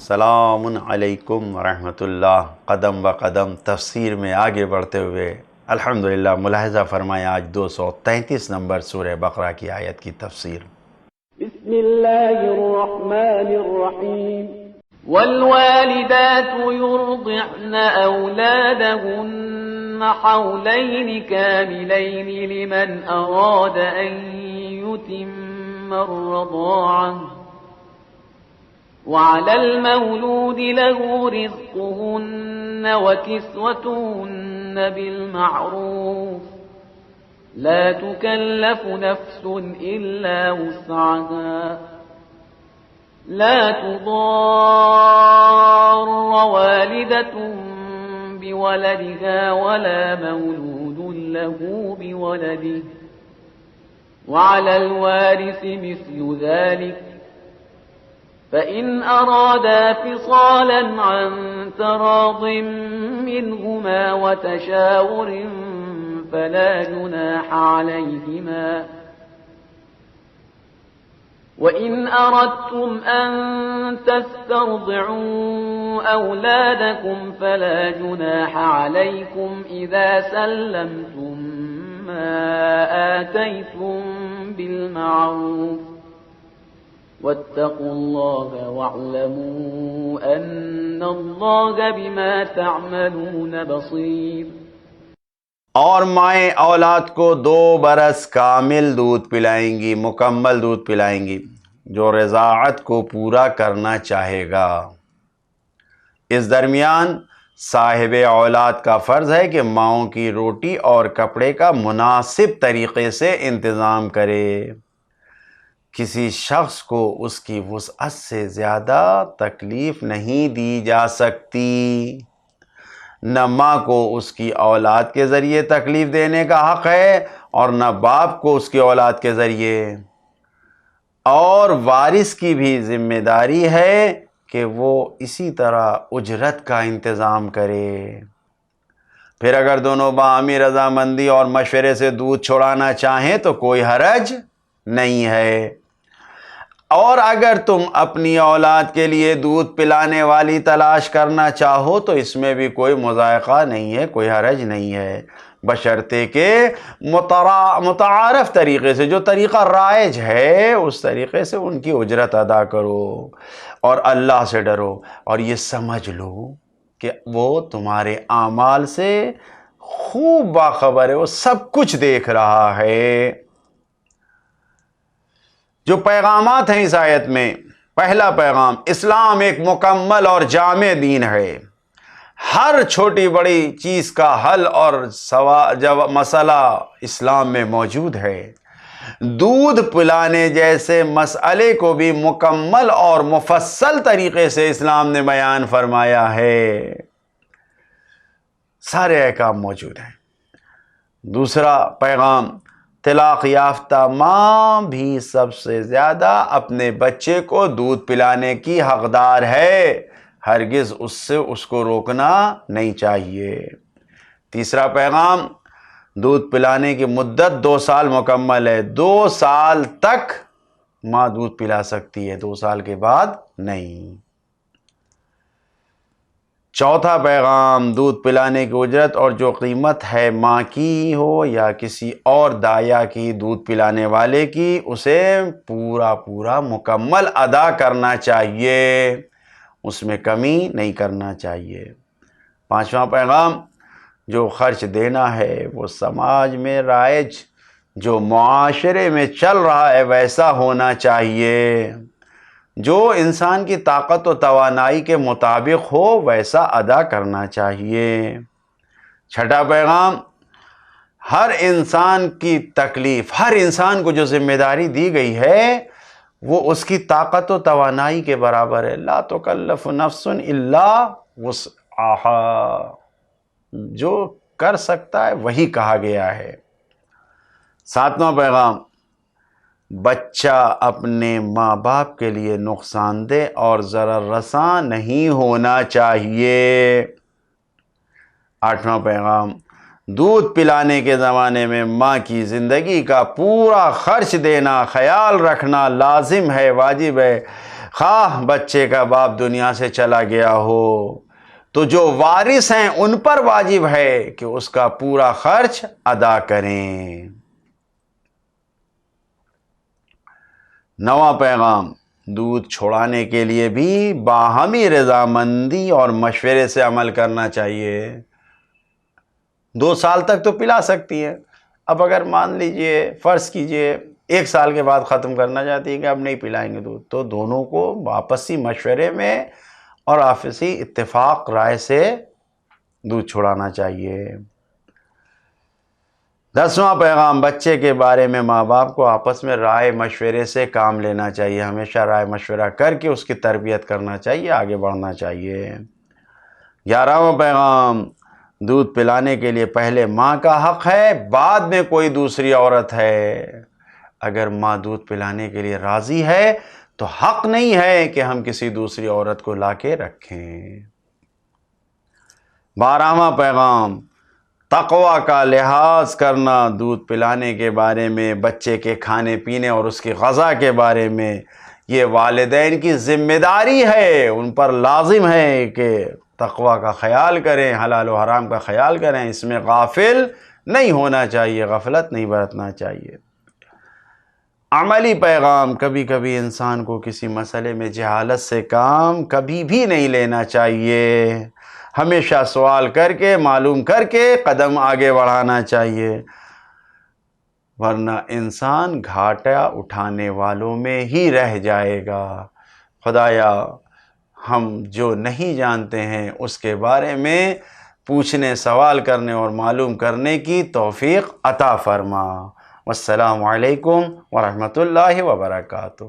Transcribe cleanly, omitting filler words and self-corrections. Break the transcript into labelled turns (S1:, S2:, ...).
S1: السلام علیکم ورحمۃ اللہ۔ قدم بقدم تفسیر میں آگے بڑھتے ہوئے الحمدللہ ملاحظہ فرمائیں آج 233 نمبر سورہ بقرہ کی آیت کی تفسیر۔
S2: بسم اللہ الرحمن الرحیم والوالدات يرضعن أولادهن حولين كاملين لمن أراد أن يتم الرضاعة وعلى المولود له رزقهن وكسوتهن بالمعروف لا تكلف نفس إلا وسعها لا تضار والدة بولدها ولا مولود له بولده وعلى الوارث مثل ذلك فإن أرادا فصالا عن تراض منهما وتشاور فلا جناح عليهما وإن أردتم أن تسترضعوا أولادكم فلا جناح عليكم إذا سلمتم ما آتيتم بالمعروف واتقوا الله واعلموا أن الله بما تعملون بصير۔
S1: اور مائیں اولاد کو 2 برس کامل دودھ پلائیں گی، مکمل دودھ پلائیں گی جو رضاعت کو پورا کرنا چاہے گا۔ اس درمیان صاحب اولاد کا فرض ہے کہ ماؤں کی روٹی اور کپڑے کا مناسب طریقے سے انتظام کرے۔ کسی شخص کو اس کی وسعت سے زیادہ تکلیف نہیں دی جا سکتی۔ نہ ماں کو اس کی اولاد کے ذریعے تکلیف دینے کا حق ہے اور نہ باپ کو اس کی اولاد کے ذریعے، اور وارث کی بھی ذمہ داری ہے کہ وہ اسی طرح اجرت کا انتظام کرے۔ پھر اگر دونوں باہمی رضامندی اور مشورے سے دودھ چھوڑانا چاہیں تو کوئی حرج نہیں ہے، اور اگر تم اپنی اولاد کے لیے دودھ پلانے والی تلاش کرنا چاہو تو اس میں بھی کوئی مضائقہ نہیں ہے، کوئی حرج نہیں ہے، بشرطے کہ متعارف طریقے سے، جو طریقہ رائج ہے اس طریقے سے ان کی اجرت ادا کرو اور اللہ سے ڈرو، اور یہ سمجھ لو کہ وہ تمہارے اعمال سے خوب باخبر ہے، وہ سب کچھ دیکھ رہا ہے۔ جو پیغامات ہیں اس آیت میں، پہلا پیغام، اسلام ایک مکمل اور جامع دین ہے۔ ہر چھوٹی بڑی چیز کا حل اور مسئلہ اسلام میں موجود ہے۔ دودھ پلانے جیسے مسئلے کو بھی مکمل اور مفصل طریقے سے اسلام نے بیان فرمایا ہے۔ سارے احکام موجود ہیں۔ دوسرا پیغام، طلاق یافتہ ماں بھی سب سے زیادہ اپنے بچے کو دودھ پلانے کی حقدار ہے، ہرگز اس کو روکنا نہیں چاہیے۔ تیسرا پیغام، دودھ پلانے کی مدت 2 سال مکمل ہے، 2 سال تک ماں دودھ پلا سکتی ہے، 2 سال کے بعد نہیں۔ چوتھا پیغام، دودھ پلانے کی اجرت اور جو قیمت ہے ماں کی ہو یا کسی اور دایا کی دودھ پلانے والے کی، اسے پورا مکمل ادا کرنا چاہیے، اس میں کمی نہیں کرنا چاہیے۔ پانچواں پیغام، جو خرچ دینا ہے وہ سماج میں رائج، جو معاشرے میں چل رہا ہے ویسا ہونا چاہیے، جو انسان کی طاقت و توانائی کے مطابق ہو ویسا ادا کرنا چاہیے۔ چھٹا پیغام، ہر انسان کی تکلیف، ہر انسان کو جو ذمہ داری دی گئی ہے وہ اس کی طاقت و توانائی کے برابر ہے۔ لا تکلف نفس الا وسعها، جو کر سکتا ہے وہی کہا گیا ہے۔ ساتواں پیغام، بچہ اپنے ماں باپ کے لیے نقصان دہ اور ضرر رساں نہیں ہونا چاہیے۔ آٹھواں پیغام، دودھ پلانے کے زمانے میں ماں کی زندگی کا پورا خرچ دینا، خیال رکھنا لازم ہے، واجب ہے، خواہ بچے کا باپ دنیا سے چلا گیا ہو تو جو وارث ہیں ان پر واجب ہے کہ اس کا پورا خرچ ادا کریں۔ 9واں پیغام، دودھ چھوڑانے کے لیے بھی باہمی رضامندی اور مشورے سے عمل کرنا چاہیے۔ 2 سال تک تو پلا سکتی ہے، اب اگر مان لیجئے فرض کیجئے 1 سال کے بعد ختم کرنا چاہتی ہے کہ اب نہیں پلائیں گے دودھ، تو دونوں کو آپسی مشورے میں اور آپسی اتفاق رائے سے دودھ چھوڑانا چاہیے۔ 10واں پیغام، بچے کے بارے میں ماں باپ کو آپس میں رائے مشورے سے کام لینا چاہیے، ہمیشہ رائے مشورہ کر کے اس کی تربیت کرنا چاہیے، آگے بڑھنا چاہیے۔ 11واں پیغام، دودھ پلانے کے لیے پہلے ماں کا حق ہے، بعد میں کوئی دوسری عورت ہے۔ اگر ماں دودھ پلانے کے لیے راضی ہے تو حق نہیں ہے کہ ہم کسی دوسری عورت کو لا کے رکھیں۔ 12واں پیغام، تقوی کا لحاظ کرنا، دودھ پلانے کے بارے میں، بچے کے کھانے پینے اور اس کی غذا کے بارے میں یہ والدین کی ذمہ داری ہے، ان پر لازم ہے کہ تقوی کا خیال کریں، حلال و حرام کا خیال کریں، اس میں غافل نہیں ہونا چاہیے، غفلت نہیں برتنا چاہیے۔ عملی پیغام، کبھی کبھی انسان کو کسی مسئلے میں جہالت سے کام کبھی بھی نہیں لینا چاہیے، ہمیشہ سوال کر کے، معلوم کر کے قدم آگے بڑھانا چاہیے، ورنہ انسان گھاٹا اٹھانے والوں میں ہی رہ جائے گا۔ خدایا ہم جو نہیں جانتے ہیں اس کے بارے میں پوچھنے، سوال کرنے اور معلوم کرنے کی توفیق عطا فرما۔ والسلام علیکم ورحمۃ اللہ وبرکاتہ۔